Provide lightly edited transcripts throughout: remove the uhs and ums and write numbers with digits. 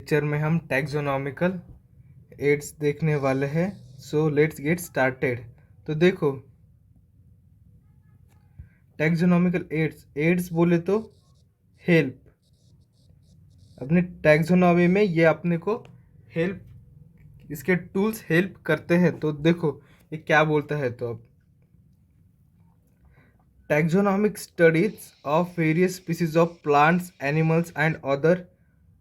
Lecture में हम taxonomical aids देखने वाले हैं। So let's get started. तो देखो, टैक्सोनॉमिकल एड्स बोले तो हेल्प। अपने टैक्सोनॉमी में ये अपने को हेल्प, इसके टूल्स हेल्प करते हैं। तो देखो ये क्या बोलता है। तो अब taxonomic studies of various species of plants, animals and other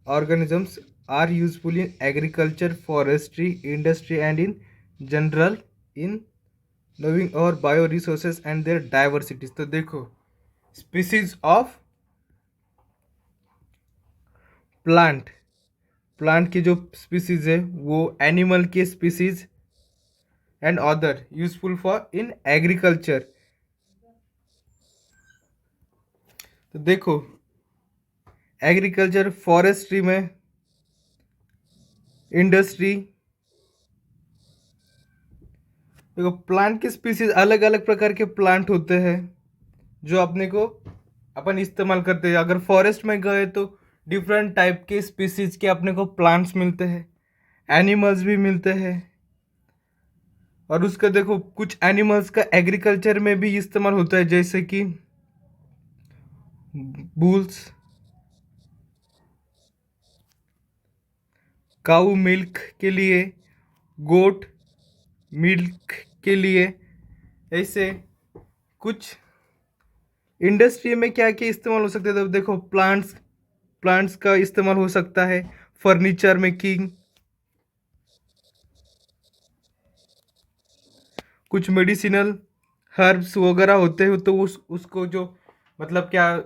organisms are useful in agriculture, forestry, industry, and in general in knowing our bioresources and their diversities। तो देखो, species of प्लांट की जो स्पीसीज है वो animal की species and other useful for in agriculture. तो देखो, agriculture, forestry में, इंडस्ट्री, देखो प्लांट की स्पीसीज, अलग अलग प्रकार के प्लांट होते हैं जो अपने को अपन इस्तेमाल करते हैं। अगर फॉरेस्ट में गए तो डिफरेंट टाइप के स्पीसीज के अपने को प्लांट्स मिलते हैं, एनिमल्स भी मिलते हैं। और उसका देखो, कुछ एनिमल्स का एग्रीकल्चर में भी इस्तेमाल होता है, जैसे कि बुल्स, काऊ मिल्क के लिए, गोट मिल्क के लिए। ऐसे कुछ इंडस्ट्री में क्या क्या इस्तेमाल हो सकते हैं। तो देखो, प्लांट्स का इस्तेमाल हो सकता है फर्नीचर मेकिंग, कुछ मेडिसिनल हर्ब्स वगैरह होते हैं तो उसको जो मतलब क्या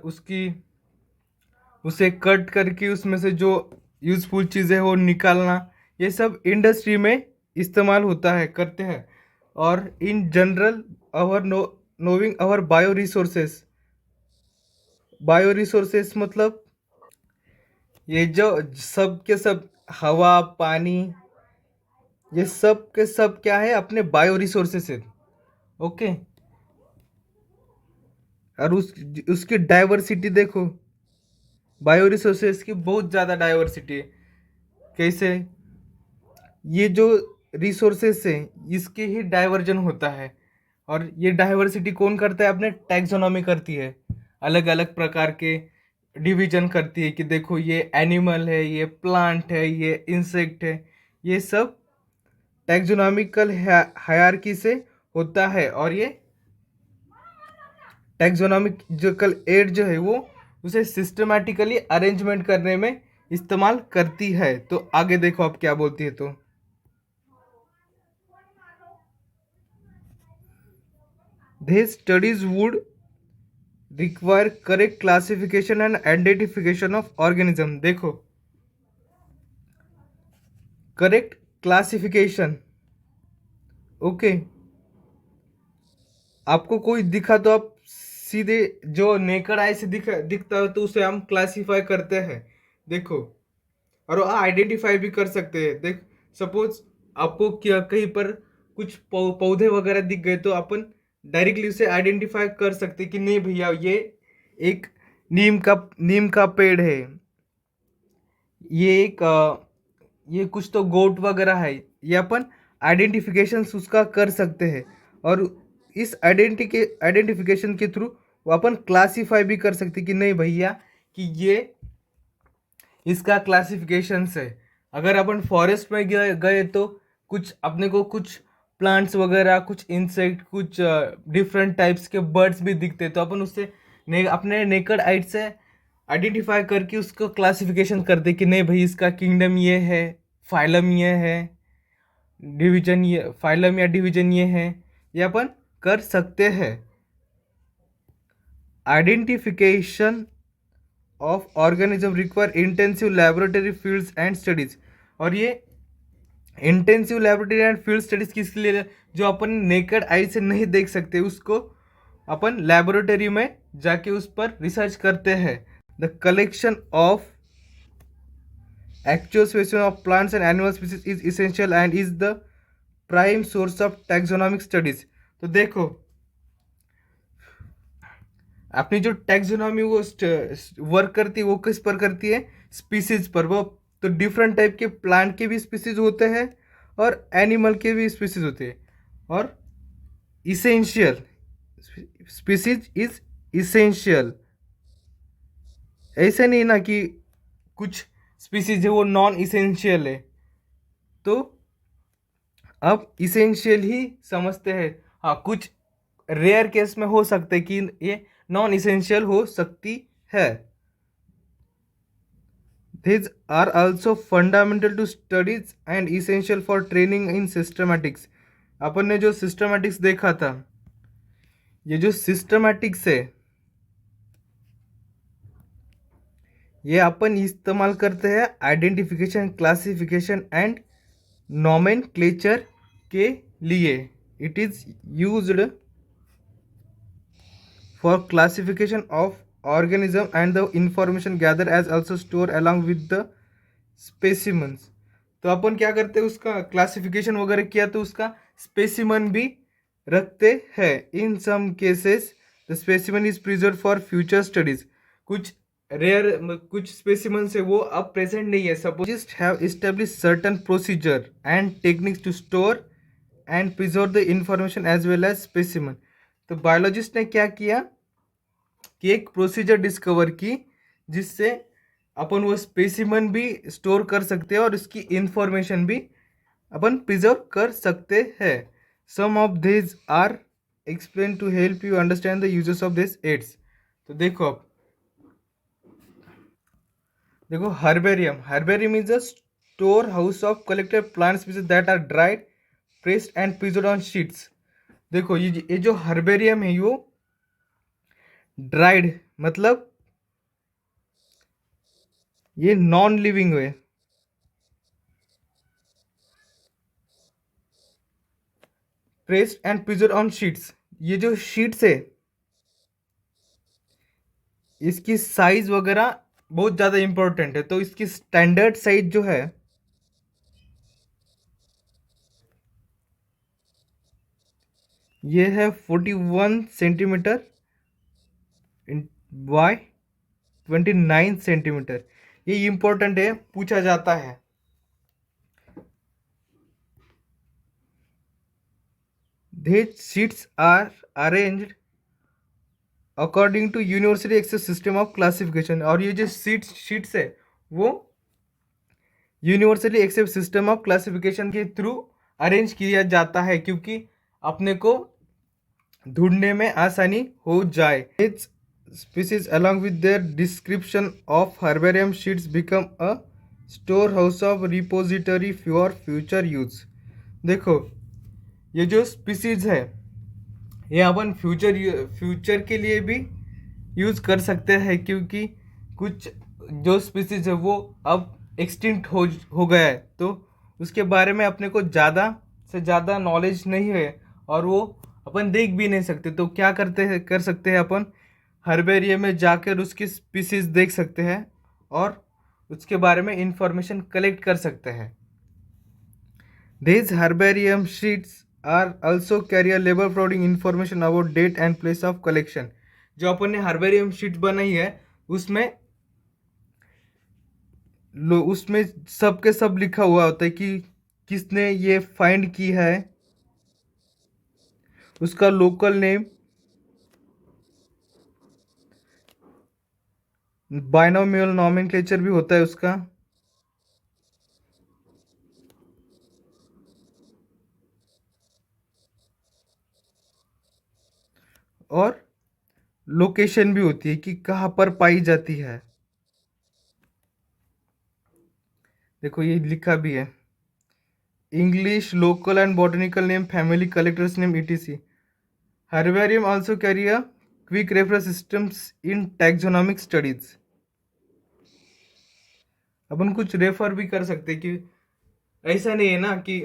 उसे कट करके उसमें से जो यूजफुल चीज़ें हो निकालना, ये सब इंडस्ट्री में इस्तेमाल होता है, करते हैं। और in general our knowing our bio resources मतलब ये जो सब के सब हवा, पानी, ये सब के सब क्या है, अपने बायो रिसोर्सेस है। ओके। और उसकी डाइवर्सिटी देखो, बायो रिसोर्सेस की बहुत ज़्यादा डाइवर्सिटी है। कैसे? ये जो रिसोर्सेस है इसके ही डाइवर्जन होता है। और ये डाइवर्सिटी कौन करता है? अपने टैक्सोनॉमी करती है, अलग अलग प्रकार के डिवीजन करती है कि देखो ये एनिमल है, ये प्लांट है, ये इंसेक्ट है। ये सब टैक्सोनॉमिकल हायरार्की से होता है। और ये टैक्सोनॉमिकल एड जो है वो उसे सिस्टमैटिकली अरेंजमेंट करने में इस्तेमाल करती है। तो आगे देखो आप क्या बोलती है। तो these studies would require correct classification and identification of organism। देखो, करेक्ट क्लासिफिकेशन। ओके, आपको कोई दिखा तो आप सीधे जो नेकड आई से दिखता है तो उसे हम क्लासिफाई करते हैं। देखो, और आइडेंटिफाई भी कर सकते हैं। देख, सपोज आपको क्या कहीं पर कुछ पौधे वगैरह दिख गए तो अपन डायरेक्टली उसे आइडेंटिफाई कर सकते कि नहीं भैया ये एक नीम का पेड़ है, ये कुछ तो गोट वगैरह है। ये अपन आइडेंटिफिकेशन उसका कर सकते हैं। और इस आइडेंटिफिकेशन के थ्रू वो अपन क्लासीफाई भी कर सकते कि नहीं भैया कि ये इसका क्लासिफिकेशंस है। अगर अपन फॉरेस्ट में गए तो कुछ अपने को कुछ प्लांट्स वगैरह, कुछ इंसेक्ट, कुछ डिफरेंट टाइप्स के बर्ड्स भी दिखते, तो अपन उससे अपने नेकड आइट से आइडेंटिफाई करके उसको क्लासिफिकेशन करते कि नहीं भाई इसका किंगडम ये है, फाइलम ये है, डिवीजन ये, फाइलम या डिवीजन ये है। ये अपन कर सकते हैं। Identification of organism require intensive laboratory fields and studies. और ये intensive laboratory and field studies किस लिए? जो अपन नेकेड आई से नहीं देख सकते उसको अपन लैबोरेटरी में जाके उस पर रिसर्च करते हैं। The collection of actual specimen of plants and animal species is essential and is the prime source of taxonomic studies. तो देखो, अपनी जो टैक्सोनॉमी वो वर्क करती है वो किस पर करती है? स्पीसीज पर। वो तो डिफरेंट टाइप के प्लांट के भी स्पीसीज होते हैं और एनिमल के भी स्पीसीज होते हैं। और इसेंशियल स्पीसीज इज इसेंशियल, ऐसे नहीं ना कि कुछ स्पीसीज है वो नॉन इसेंशियल है। तो अब इसेंशियल ही समझते हैं। हाँ, कुछ रेयर केस में हो सकते हैं कि ये नॉन इसेंशियल हो सकती है। These are also fundamental to studies and essential for training in systematics। अपन ने जो सिस्टमैटिक्स देखा था, ये जो सिस्टमैटिक्स है ये अपन इस्तेमाल करते हैं आइडेंटिफिकेशन, क्लासिफिकेशन एंड नॉमेनक्लेचर के लिए। It is used for classification of organism and the information gathered as also stored along with the specimens। तो अपन क्या करते हैं, उसका क्लासिफिकेशन वगैरह किया तो उसका स्पेसिमन भी रखते हैं। In some cases the specimen is preserve for future studies. कुछ रेयर कुछ स्पेसिमन है वो अब प्रेजेंट नहीं है। Suppose have establish certain procedure and techniques to store and preserve the information as well as specimen. तो बायोलॉजिस्ट ने क्या किया कि एक प्रोसीजर डिस्कवर की जिससे अपन वो स्पेसिमन भी स्टोर कर सकते हैं और उसकी इंफॉर्मेशन भी अपन प्रिजर्व कर सकते हैं। Some of this are explain to help you understand the uses of this aids. तो देखो अब देखो, herbarium is a storehouse of collected plant species that are dried, pressed and preserved on sheets. देखो ये जो herbarium है वो dried मतलब ये नॉन लिविंग है। Pressed and preserve on sheets, ये जो शीट्स है इसकी साइज वगैरह बहुत ज़्यादा इंपॉर्टेंट है। तो इसकी स्टैंडर्ड साइज जो है ये है 41 सेंटीमीटर बाय 29 सेंटीमीटर। ये इंपॉर्टेंट है, पूछा जाता है। These sheets are arranged according to university access system of classification. और ये जो शीट्स है वो university access system of classification के थ्रू अरेंज किया जाता है क्योंकि अपने को ढूंढने में आसानी हो जाए। It's species along with their description of herbarium sheets become a storehouse of repository for future use. देखो ये जो स्पीसीज है ये अपन फ्यूचर के लिए भी यूज़ कर सकते हैं क्योंकि कुछ जो स्पीसीज है वो अब एक्सटिंक्ट हो गया है। तो उसके बारे में अपने को ज़्यादा से ज़्यादा नॉलेज नहीं है और वो अपन देख भी नहीं सकते। तो क्या कर सकते हैं अपन हर्बेरियम में जाकर उसकी स्पीसीज देख सकते हैं और उसके बारे में इंफॉर्मेशन कलेक्ट कर सकते हैं। These herbarium sheets are also carry a label providing information about date and place of collection। जो अपन ने हर्बेरियम शीट बनाई है उसमें सब के सब लिखा हुआ होता है कि किसने ये फाइंड की है, उसका लोकल नेम, बाइनोमियल नॉमेनक्लेचर भी होता है उसका, और लोकेशन भी होती है कि कहाँ पर पाई जाती है। देखो ये लिखा भी है English local and botanical name, family, collectors name, etc। Herbarium also carry a quick reference systems in taxonomic studies. अपन कुछ रेफर भी कर सकते कि ऐसा नहीं है ना कि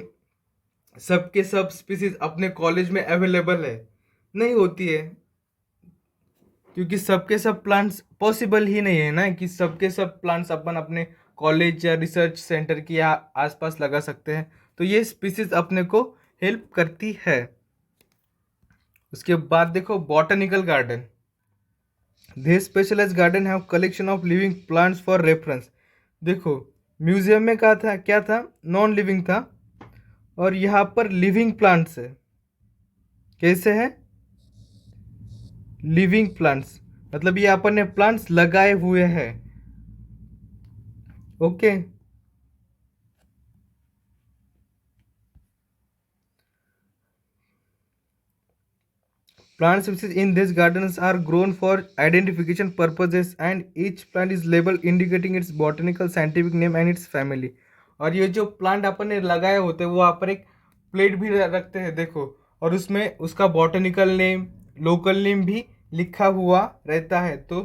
सबके सब स्पीसीज अपने कॉलेज में अवेलेबल है, नहीं होती है क्योंकि सबके सब प्लांट्स पॉसिबल ही नहीं है ना कि सबके सब प्लांट्स अपन अपने कॉलेज या रिसर्च सेंटर के आसपास लगा सकते हैं। तो ये स्पीसीज अपने को हेल्प करती है। उसके बाद देखो botanical garden. This specialised garden have collection of living plants for reference. देखो म्यूजियम में कहा था क्या था, नॉन लिविंग था, और यहाँ पर लिविंग प्लांट्स है। कैसे है, लिविंग प्लांट्स, मतलब ये अपन ने प्लांट्स लगाए हुए हैं। Okay. Plant species in these gardens are grown for identification purposes and each plant is labeled indicating its botanical scientific name and its family। और ये जो प्लांट अपन ने लगाए होते हैं वो यहाँ पर एक प्लेट भी रखते हैं देखो, और उसमें उसका बॉटनिकल नेम, लोकल नेम भी लिखा हुआ रहता है। तो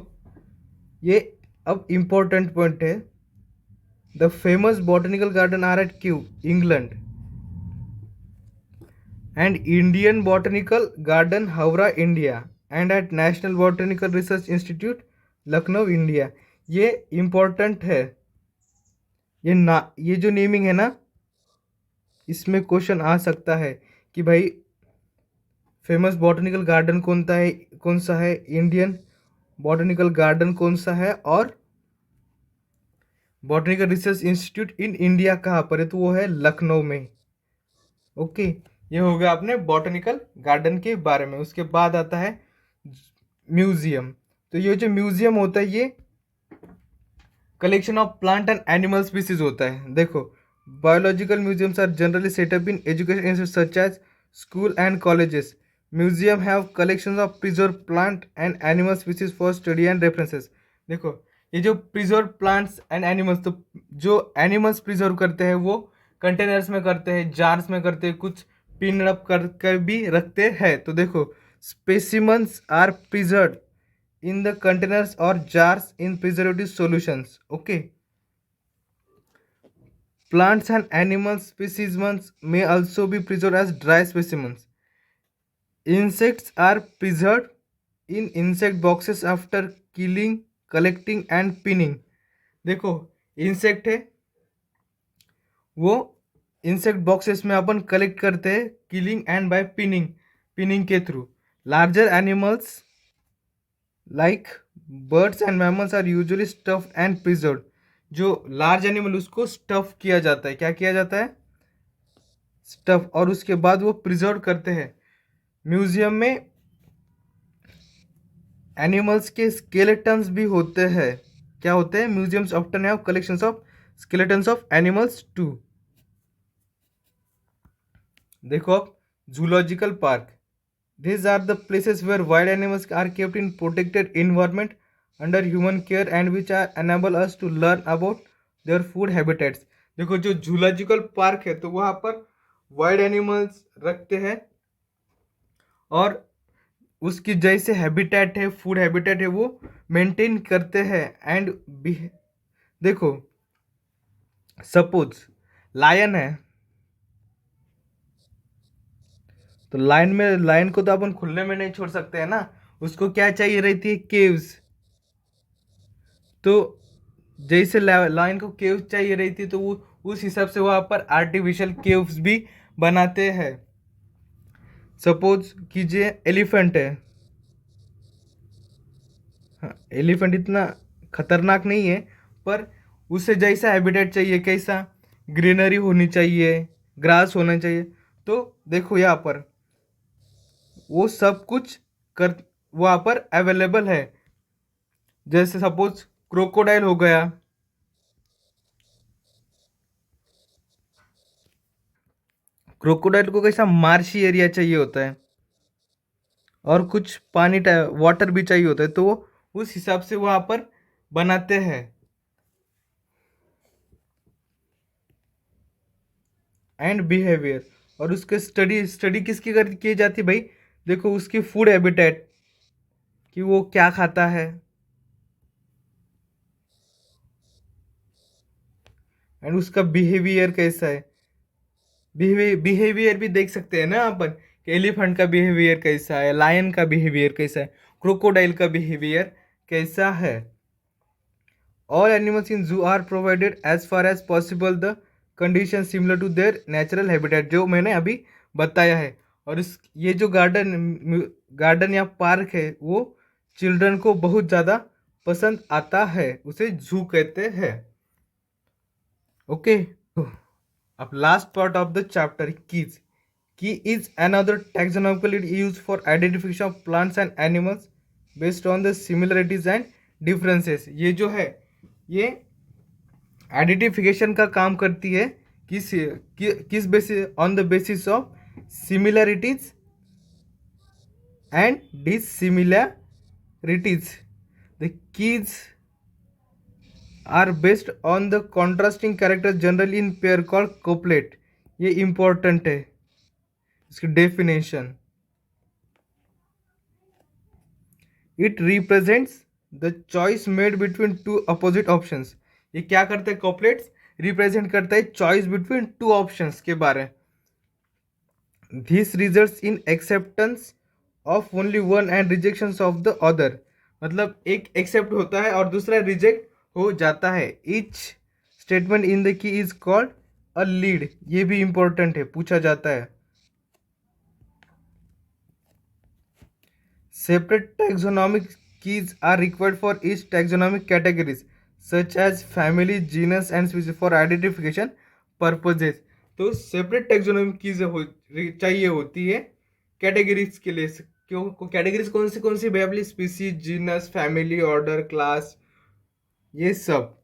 ये अब इम्पोर्टेंट पॉइंट है। The famous botanical garden are at Kew, England, and Indian Botanical Garden, Howrah, India, and at National Botanical Research Institute, Lucknow, India. ये इम्पोर्टेंट है। ये जो नेमिंग है ना, इसमें क्वेश्चन आ सकता है कि भाई फेमस बॉटनिकल गार्डन कौन सा है, इंडियन बॉटनिकल गार्डन कौन सा है, और botanical research institute in India कहाँ पर है, तो वो है लखनऊ में। ओके, ये हो गया आपने बॉटनिकल गार्डन के बारे में। उसके बाद आता है म्यूजियम। तो ये जो म्यूजियम होता है ये collection of plant and animal species होता है। देखो, biological museums are generally set up in education institute such as school and colleges. Museum have collection of preserve plant and animal species for study and references. देखो, ये जो preserve plants and animals, तो जो animals preserve करते हैं वो containers में करते हैं, जार्स में करते हैं, कुछ पिन अप कर भी रखते हैं। तो देखो, specimens are preserve in the containers or jars in preservative solutions। okay, plants and animal specimens may also be preserved as dry specimens। insects are preserved in insect boxes after killing, collecting and pinning। देखो, insect है वो insect boxes में अपन collect करते हैं killing and by pinning के थ्रू। Larger animals like birds and mammals are usually stuff and preserve. जो लार्ज एनिमल उसको स्टफ किया जाता है, क्या किया जाता है, स्टफ, और उसके बाद वो प्रिजर्व करते हैं। म्यूजियम में एनिमल्स के स्केलेटन्स भी होते हैं। क्या होते हैं, museums often have collections of skeletons of animals too. देखो अब zoological park, these are the places where wild animals are kept in protected environment under human care and which are enable us to learn about their food habitats। देखो, जो zoological park है तो वहाँ पर wild animals रखते हैं और उसकी जैसे हैबिटेट है, फूड हैबिटेट है, वो मेंटेन करते हैं। एंड देखो, सपोज लायन है तो लायन को तो अपन खुले में नहीं छोड़ सकते हैं ना, उसको क्या चाहिए रहती है, केव्स। तो जैसे लायन को केव्स चाहिए रहती है तो वो उस हिसाब से वहाँ पर आर्टिफिशियल केव्स भी बनाते हैं। सपोज कीजिए एलिफेंट है, हाँ, एलिफेंट इतना खतरनाक नहीं है, पर उसे जैसा हैबिटेट चाहिए, कैसा, ग्रीनरी होनी चाहिए, ग्रास होना चाहिए। तो देखो यहाँ पर वो सब कुछ कर वहाँ पर अवेलेबल है। जैसे सपोज क्रोकोडाइल हो गया, क्रोकोडाइल को कैसा मार्शी एरिया चाहिए होता है और कुछ पानी वाटर भी चाहिए होता है, तो वो उस हिसाब से वहाँ पर बनाते हैं। एंड बिहेवियर, और उसके स्टडी किसकी की जाती है भाई, देखो उसकी फूड हैबिटेट कि वो क्या खाता है, एंड उसका बिहेवियर कैसा है। बिहेवियर भी देख सकते हैं ना अपन कि एलिफेंट का बिहेवियर कैसा है, लायन का बिहेवियर कैसा है, क्रोकोडाइल का बिहेवियर कैसा है। All animals in zoo are provided as far as possible the condition similar to their natural habitat, जो मैंने अभी बताया है। और इस ये जो गार्डन या पार्क है वो चिल्ड्रन को बहुत ज़्यादा पसंद आता है, उसे जू कहते हैं। ओके, अब last part of the chapter, keys. Key is another taxonomically used for identification of plants and animals based on the similarities and differences. ये जो है ये आइडेंटिफिकेशन का काम करती है किस basis, on the basis of similarities and dissimilarities. The keys are based on the contrasting character generally in pair called couplet. ये इंपॉर्टेंट है इसकी definition. It represents the choice made between two opposite options. ये क्या करते हैं कॉपलेट्स? Represent करता है choice between two options के बारे. This results in acceptance of only one and rejections of the other. मतलब एक एक्सेप्ट होता है और दूसरा रिजेक्ट हो जाता है. Each statement in the key is called a lead. ये भी इंपॉर्टेंट है, पूछा जाता है. Separate taxonomic keys are required for each taxonomic categories such as family, genus and species for identification purposes. तो सेपरेट टैक्सोनॉमिक कीज चाहिए होती है कैटेगरीज के लिए. क्यों? कैटेगरीज कौन सी भाई? Species, genus, family, order, class, ये सब.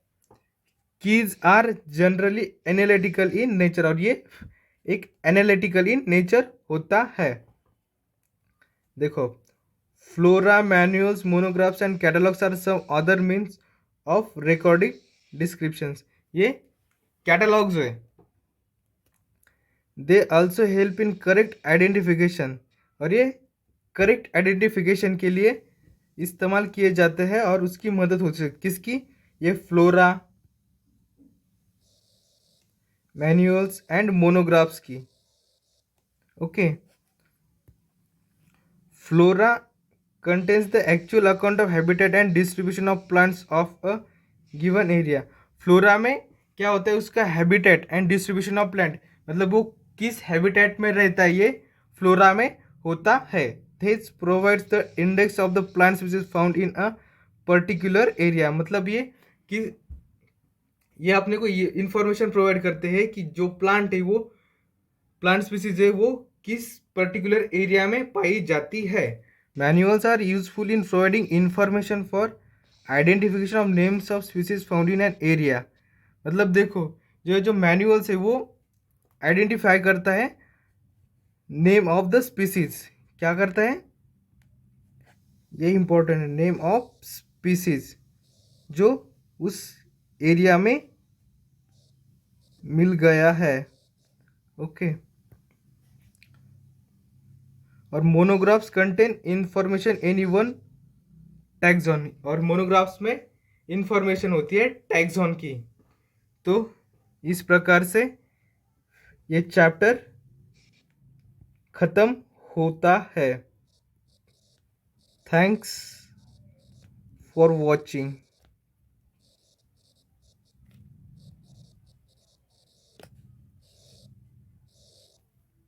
Keys are generally analytical in nature, और ये एक एनालिटिकल इन नेचर होता है. देखो, flora, manuals, monographs and catalogues are some other means of recording descriptions. ये कैटलॉग्स है. They also help in correct identification, और ये करेक्ट आइडेंटिफिकेशन के लिए इस्तेमाल किए जाते हैं और उसकी मदद हो सकती. किसकी? ये फ्लोरा, मैनुअल्स एंड मोनोग्राफ्स की. Okay. Flora contains the actual account of habitat and distribution of plants of a given area. Flora में क्या होता है? उसका habitat and distribution of plant, मतलब वो किस हैबिटेट में रहता है, ये फ्लोरा में होता है. This provides the index of the plant species found in a particular area. मतलब ये अपने को ये इंफॉर्मेशन प्रोवाइड करते हैं कि जो प्लांट है, वो प्लांट स्पीसीज है, वो किस पर्टिकुलर एरिया में पाई जाती है. Manuals are useful in providing information for identification of names of species found in an area. मतलब देखो, जो मैनुअल्स है वो आइडेंटिफाई करता है नेम ऑफ द स्पीसीज. क्या करता है? ये इंपॉर्टेंट है, नेम ऑफ स्पीसीज जो उस एरिया में मिल गया है. ओके. और monographs contain information any one taxon, और मोनोग्राफ्स में इंफॉर्मेशन होती है टैक्सॉन की. तो इस प्रकार से ये चैप्टर खत्म होता है. Thanks for watching.